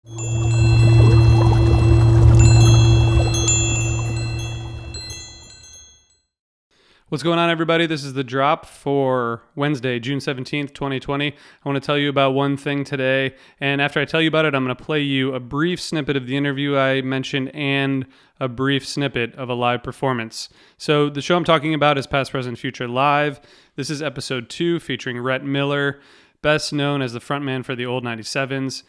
What's going on, everybody? This is the drop for Wednesday, June 17th, 2020. I want to tell you about one thing today, and after I tell you about it, I'm going to play you a brief snippet of the interview I mentioned and a brief snippet of a live performance. So the show I'm talking about is Past, Present, Future Live. This is episode 2 featuring Rhett Miller, best known as the frontman for the old 97s.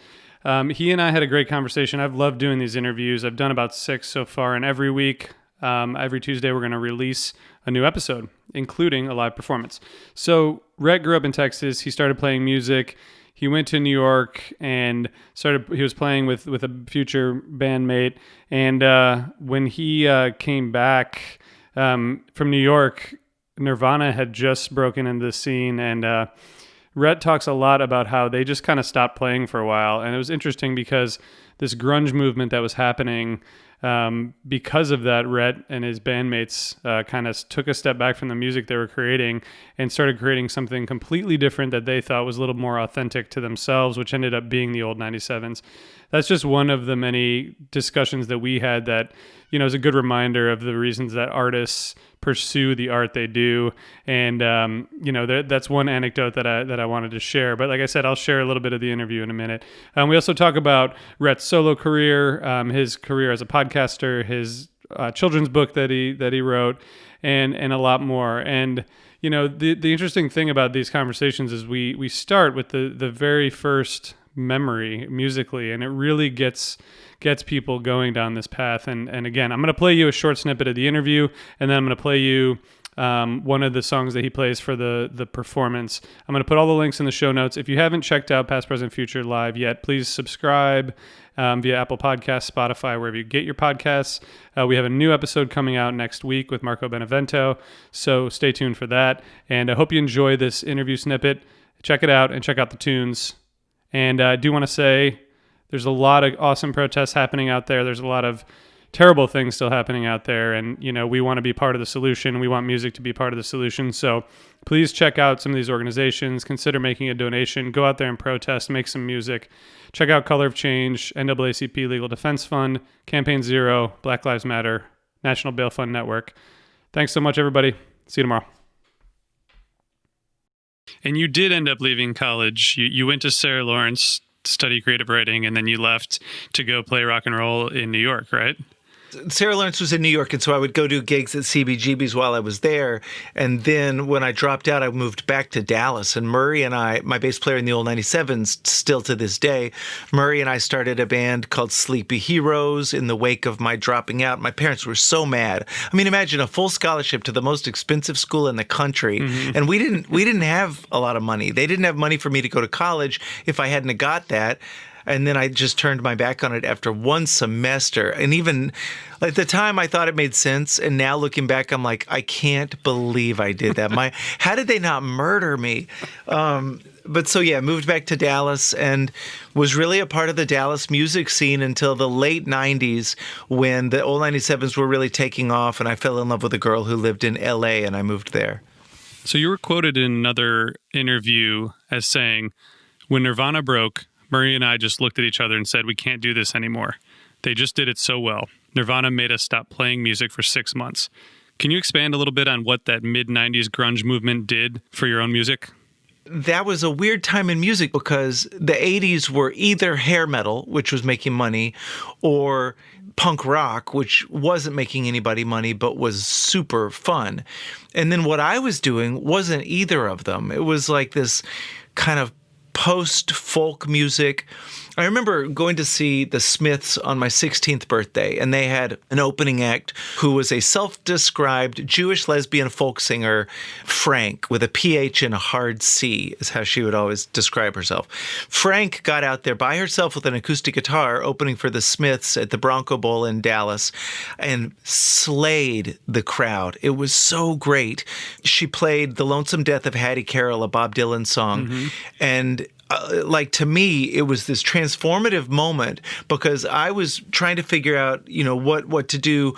He and I had a great conversation. I've loved doing these interviews. I've done about 6 so far, and every week, every Tuesday, we're going to release a new episode, including a live performance. So Rhett grew up in Texas. He started playing music. He went to New York and he was playing with a future bandmate. And when he came back from New York, Nirvana had just broken into the scene. And Rhett talks a lot about how they just kind of stopped playing for a while. And it was interesting because this grunge movement that was happening, because of that, Rhett and his bandmates kind of took a step back from the music they were creating and started creating something completely different that they thought was a little more authentic to themselves, which ended up being the old 97s. That's just one of the many discussions that we had that, is a good reminder of the reasons that artists pursue the art they do. And, that's one anecdote that I wanted to share. But like I said, I'll share a little bit of the interview in a minute. We also talk about Rhett's solo career, his career as a podcaster, his children's book that he wrote, and a lot more. And, the interesting thing about these conversations is we start with the very first memory musically, and it really gets people going down this path. And again, I'm going to play you a short snippet of the interview, and then I'm going to play you one of the songs that he plays for the performance. I'm going to put all the links in the show notes. If you haven't checked out Past, Present, Future Live yet, please subscribe via Apple Podcasts, Spotify, wherever you get your podcasts. We have a new episode coming out next week with Marco Benevento, so stay tuned for that. And I hope you enjoy this interview snippet. Check it out and check out the tunes. And I do want to say there's a lot of awesome protests happening out there. There's a lot of terrible things still happening out there. And, we want to be part of the solution. We want music to be part of the solution. So please check out some of these organizations. Consider making a donation. Go out there and protest. Make some music. Check out Color of Change, NAACP Legal Defense Fund, Campaign Zero, Black Lives Matter, National Bail Fund Network. Thanks so much, everybody. See you tomorrow. And you did end up leaving college. You went to Sarah Lawrence to study creative writing, and then you left to go play rock and roll in New York, right? Sarah Lawrence was in New York, and so I would go do gigs at CBGB's while I was there. And then when I dropped out, I moved back to Dallas. And Murray and I, my bass player in the old 97s, still to this day, Murray and I started a band called Sleepy Heroes in the wake of my dropping out. My parents were so mad. I mean, imagine a full scholarship to the most expensive school in the country. Mm-hmm. And we didn't have a lot of money. They didn't have money for me to go to college if I hadn't got that. And then I just turned my back on it after one semester. And even at the time, I thought it made sense. And now looking back, I'm like, I can't believe I did that. How did they not murder me? But so, yeah, moved back to Dallas and was really a part of the Dallas music scene until the late 90s when the old 97s were really taking off. And I fell in love with a girl who lived in L.A. and I moved there. So you were quoted in another interview as saying, when Nirvana broke, Murray and I just looked at each other and said, we can't do this anymore. They just did it so well. Nirvana made us stop playing music for 6 months. Can you expand a little bit on what that mid-90s grunge movement did for your own music? That was a weird time in music because the 80s were either hair metal, which was making money, or punk rock, which wasn't making anybody money but was super fun. And then what I was doing wasn't either of them. It was like this kind of post-folk music. I remember going to see the Smiths on my 16th birthday, and they had an opening act who was a self-described Jewish lesbian folk singer, Frank, with a PH and a hard C, is how she would always describe herself. Frank got out there by herself with an acoustic guitar opening for the Smiths at the Bronco Bowl in Dallas and slayed the crowd. It was so great. She played The Lonesome Death of Hattie Carroll, a Bob Dylan song, and to me, it was this transformative moment because I was trying to figure out, what to do,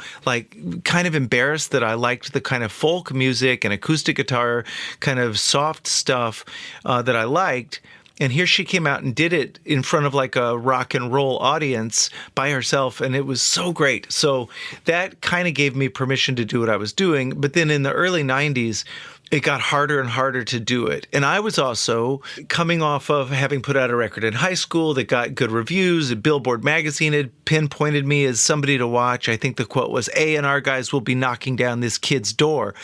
kind of embarrassed that I liked the kind of folk music and acoustic guitar kind of soft stuff that I liked. And here she came out and did it in front of like a rock and roll audience by herself. And it was so great. So that kind of gave me permission to do what I was doing. But then in the early 90s, it got harder and harder to do it. And I was also coming off of having put out a record in high school that got good reviews. Billboard magazine had pinpointed me as somebody to watch. I think the quote was, A&R guys will be knocking down this kid's door.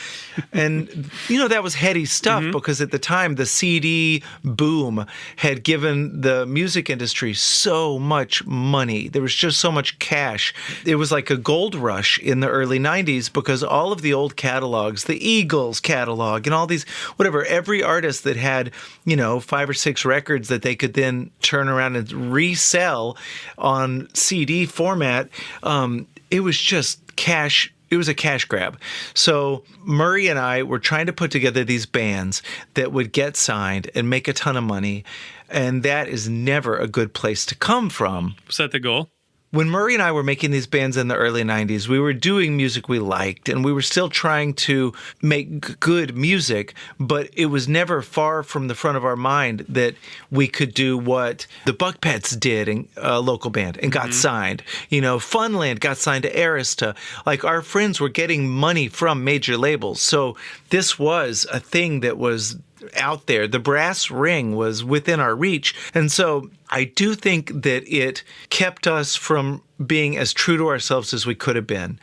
And, that was heady stuff because at the time, the CD boom had given the music industry so much money. There was just so much cash. It was like a gold rush in the early 90s because all of the old catalogs, the Eagles catalog, and all these, whatever, every artist that had, 5 or 6 records that they could then turn around and resell on CD format, it was just cash. It was a cash grab. So Murray and I were trying to put together these bands that would get signed and make a ton of money. And that is never a good place to come from. Was that the goal? When Murray and I were making these bands in the early 90s, we were doing music we liked, and we were still trying to make good music, but it was never far from the front of our mind that we could do what the Buck Pets did in a local band and got signed. Funland got signed to Arista. Like, our friends were getting money from major labels. So this was a thing that was out there. The brass ring was within our reach. And so I do think that it kept us from being as true to ourselves as we could have been.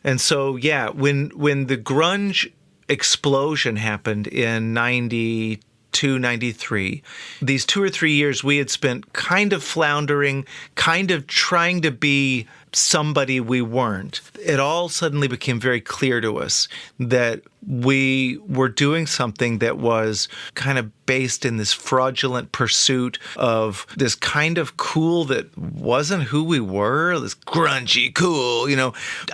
And so, yeah, when the grunge explosion happened in 92, 93, these 2 or 3 years we had spent kind of floundering, kind of trying to be somebody we weren't. It all suddenly became very clear to us that we were doing something that was kind of based in this fraudulent pursuit of this kind of cool that wasn't who we were, this grungy cool,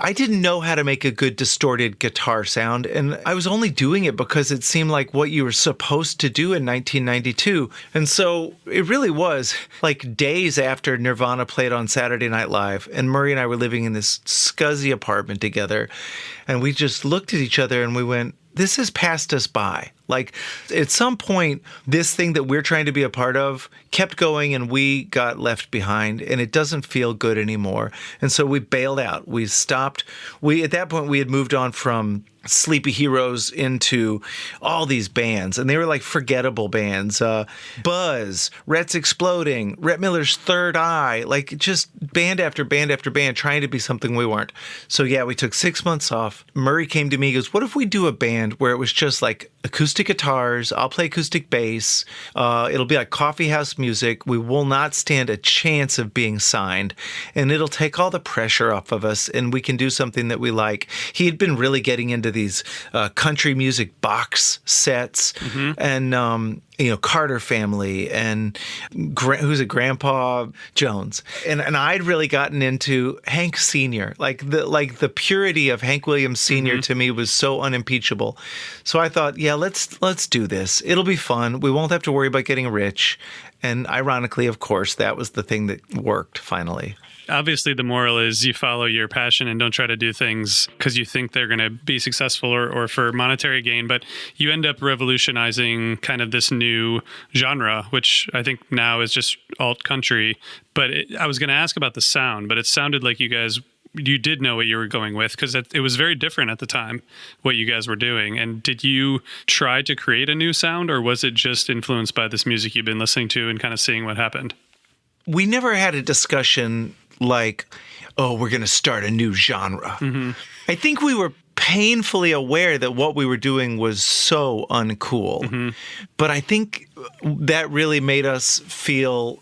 I didn't know how to make a good distorted guitar sound, and I was only doing it because it seemed like what you were supposed to do in 1992. And so it really was like days after Nirvana played on Saturday Night Live, and Murray and I were living in this scuzzy apartment together, and we just looked at each other and we went, this has passed us by. Like, at some point, this thing that we're trying to be a part of kept going and we got left behind, and it doesn't feel good anymore. And so we bailed out. We stopped. At that point, we had moved on from Sleepy Heroes into all these bands, and they were like forgettable bands. Buzz, Rhett's Exploding, Rhett Miller's Third Eye, like just band after band after band trying to be something we weren't. So yeah, we took 6 months off. Murray came to me, he goes, what if we do a band where it was just like acoustic guitars, I'll play acoustic bass, it'll be like coffee house music, we will not stand a chance of being signed, and it'll take all the pressure off of us, and we can do something that we like. He had been really getting into these country music box sets, and Carter Family, and who's it, Grandpa Jones, and I'd really gotten into Hank Sr. Like the purity of Hank Williams Sr. to me was so unimpeachable. So I thought, yeah, let's do this. It'll be fun. We won't have to worry about getting rich. And ironically, of course, that was the thing that worked finally. Obviously, the moral is you follow your passion and don't try to do things because you think they're going to be successful or for monetary gain. But you end up revolutionizing kind of this new genre, which I think now is just alt country. But I was going to ask about the sound, but it sounded like you did know what you were going with because it was very different at the time, what you guys were doing. And did you try to create a new sound, or was it just influenced by this music you've been listening to and kind of seeing what happened? We never had a discussion like, oh, we're going to start a new genre. I think we were painfully aware that what we were doing was so uncool. But I think that really made us feel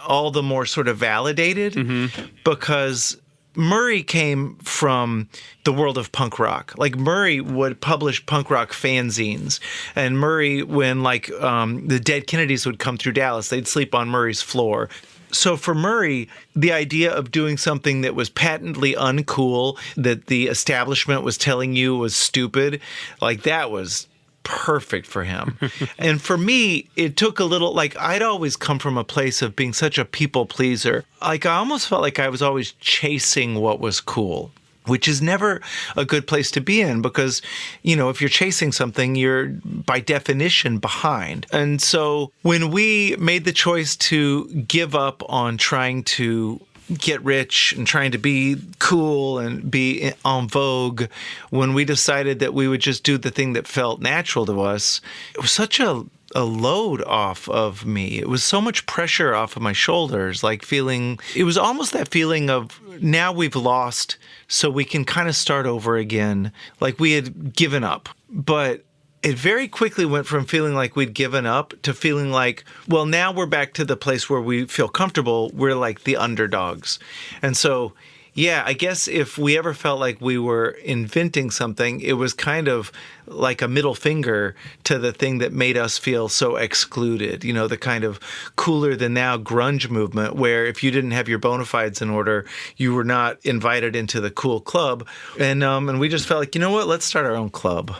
all the more sort of validated because Murray came from the world of punk rock. Like, Murray would publish punk rock fanzines. And Murray, when the Dead Kennedys would come through Dallas, they'd sleep on Murray's floor. So for Murray, the idea of doing something that was patently uncool, that the establishment was telling you was stupid, like, that was perfect for him. And for me, it took a little, I'd always come from a place of being such a people pleaser. I almost felt like I was always chasing what was cool. which is never a good place to be in because, if you're chasing something, you're by definition behind. And so when we made the choice to give up on trying to get rich and trying to be cool and be en vogue, when we decided that we would just do the thing that felt natural to us, it was such a load off of me. It was so much pressure off of my shoulders, it was almost that feeling of now we've lost, so we can kind of start over again, like we had given up. But it very quickly went from feeling like we'd given up to feeling like, well, now we're back to the place where we feel comfortable. We're like the underdogs. And so, yeah, I guess if we ever felt like we were inventing something, it was kind of like a middle finger to the thing that made us feel so excluded, the kind of cooler than now grunge movement where if you didn't have your bona fides in order, you were not invited into the cool club. And we just felt like, let's start our own club.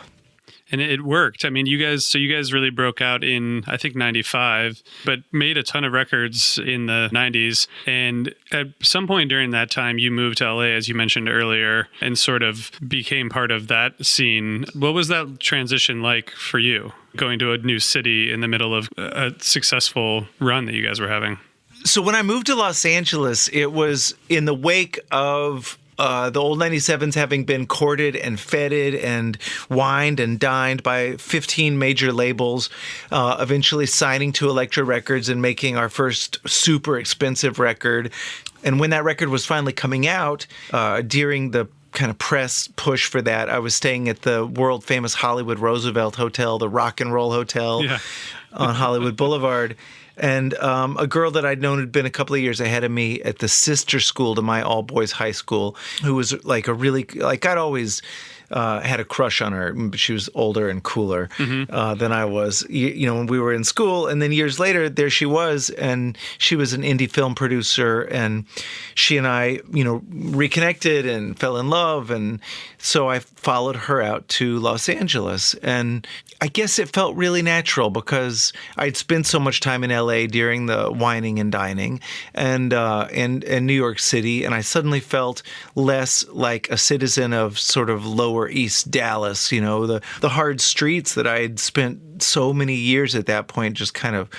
And it worked. I mean, you guys really broke out in, I think, 95, but made a ton of records in the 90s. And at some point during that time, you moved to LA, as you mentioned earlier, and sort of became part of that scene. What was that transition like for you, going to a new city in the middle of a successful run that you guys were having? So when I moved to Los Angeles, it was in the wake of the old 97s having been courted and feted and wined and dined by 15 major labels, eventually signing to Elektra Records and making our first super expensive record. And when that record was finally coming out, during the kind of press push for that, I was staying at the world famous Hollywood Roosevelt Hotel, the Rock and Roll Hotel on Hollywood Boulevard. And a girl that I'd known had been a couple of years ahead of me at the sister school to my all-boys high school, who was like I'd always had a crush on her. She was older and cooler than I was, when we were in school. And then years later, there she was, and she was an indie film producer, and she and I, reconnected and fell in love. And so I followed her out to Los Angeles. And I guess it felt really natural because I'd spent so much time in LA during the wining and dining and New York City, and I suddenly felt less like a citizen of sort of lower East Dallas, the hard streets that I had spent so many years at that point just kind of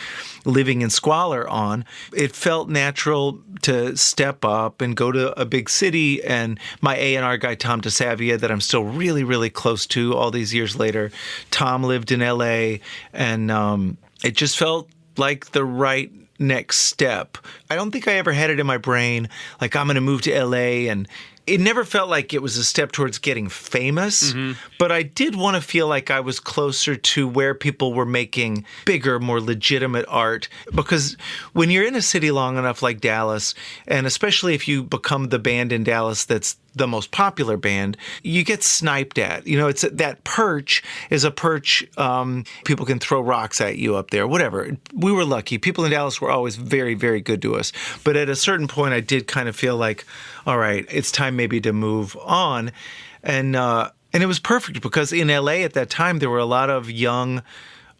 living in squalor on. It felt natural to step up and go to a big city, and my A&R guy, Tom DeSavia, that I'm still really, really close to all these years later, Tom lived in LA, and it just felt like the right next step. I don't think I ever had it in my brain, like I'm going to move to LA, and it never felt like it was a step towards getting famous, but I did want to feel like I was closer to where people were making bigger, more legitimate art. Because when you're in a city long enough like Dallas, and especially if you become the band in Dallas that's the most popular band, you get sniped at. It's that perch is a perch. People can throw rocks at you up there, whatever. We were lucky. People in Dallas were always very, very good to us. But at a certain point, I did kind of feel like, all right, it's time maybe to move on. And it was perfect because in LA at that time, there were a lot of young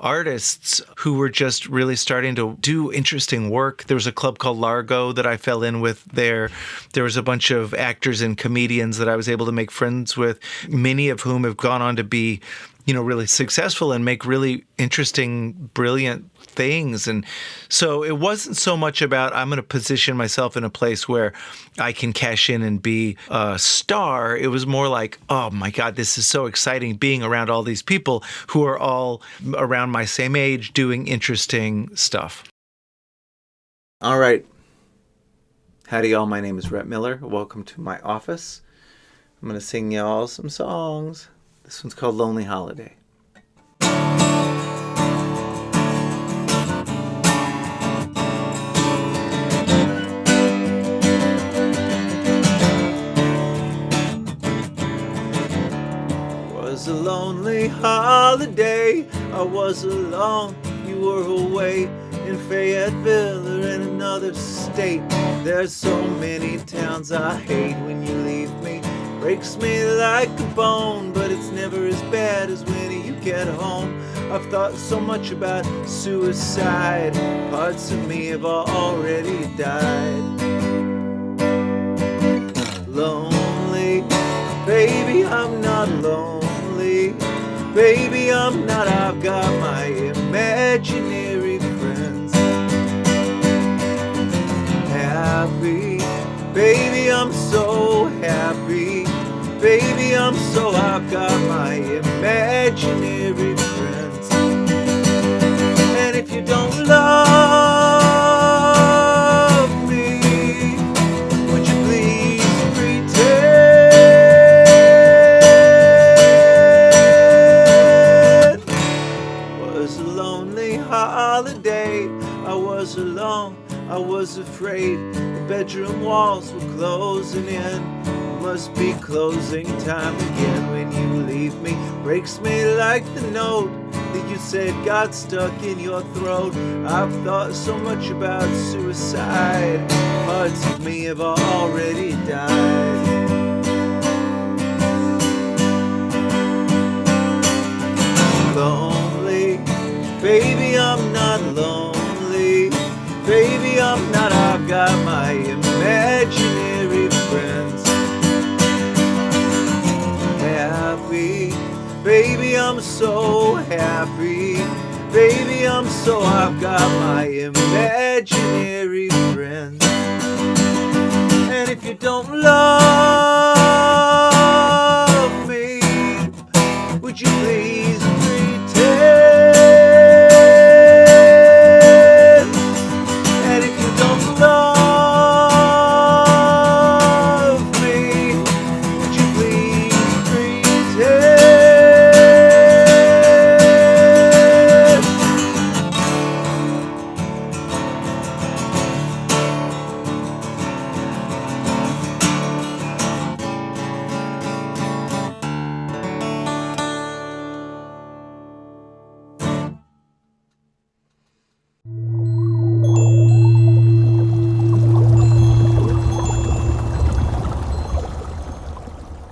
artists who were just really starting to do interesting work. There was a club called Largo that I fell in with there. There was a bunch of actors and comedians that I was able to make friends with, many of whom have gone on to be, really successful and make really interesting, brilliant things. And so it wasn't so much about I'm going to position myself in a place where I can cash in and be a star. It was more like, oh my God, this is so exciting being around all these people who are all around my same age doing interesting stuff. All right. Howdy, y'all. My name is Rhett Miller. Welcome to my office. I'm going to sing y'all some songs. This one's called Lonely Holiday. Was a lonely holiday. I was alone. You were away in Fayetteville or in another state. There's so many towns I hate. When you leave me, breaks me like a bone, but it's never as bad as when you get home. I've thought so much about suicide. Parts of me have already died. Lonely I'm not lonely. Baby, I'm not. I've got my imaginary friends. Happy, baby, I'm so happy. Baby, I'm so. I've got my imaginary friends. And if you don't love me, would you please pretend? It was a lonely holiday. I was alone, I was afraid. The bedroom walls were closing in. Must be closing time again. When you leave me, breaks me like the note that you said got stuck in your throat. I've thought so much about suicide. Parts of me have already died. Lonely, baby, I'm not lonely. Baby, I'm not. I've got my imaginary friends. Happy, baby, I'm so happy. Baby, I'm so. I've got my imaginary friends. And if you don't love